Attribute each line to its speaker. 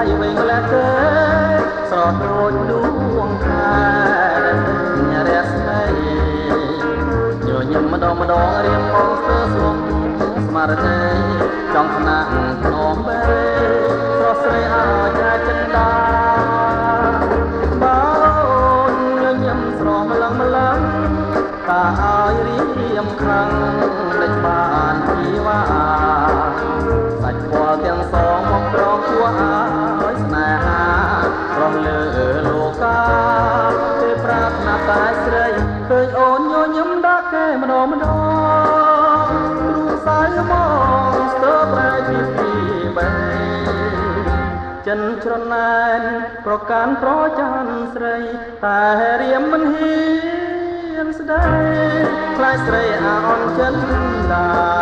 Speaker 1: យវិញម្ល៉េះទេស្រស់ដូចដួងខែដែលពេញរស្មីញញឹមម្ដងរៀបបងស្ទើរស្វងស្មារតីចង់ស្នាក់ភ្នំបេស្រស់ស្រីឲ្យតែចិនដាបើញញឹមស្រស់ម្លឹងតាឲ្យរៀមខាងលេចបានជីវ៉ាសាច់ពលទាំងសងមកប្រងគួរឲ្យស្នេហារស់លើលោកាទេប្រាថ្នាតែស្រីឃើញអូនញញឹមដាក់គេម្ដងគ្រូសាយមកស្ទើរប្រែពីបែចិនច្រណែនប្រកាន់ប្រច័នស្រីតែរៀមមិនហ៊ានស្ដីខ្លាចស្រីអាអន់ចិនដា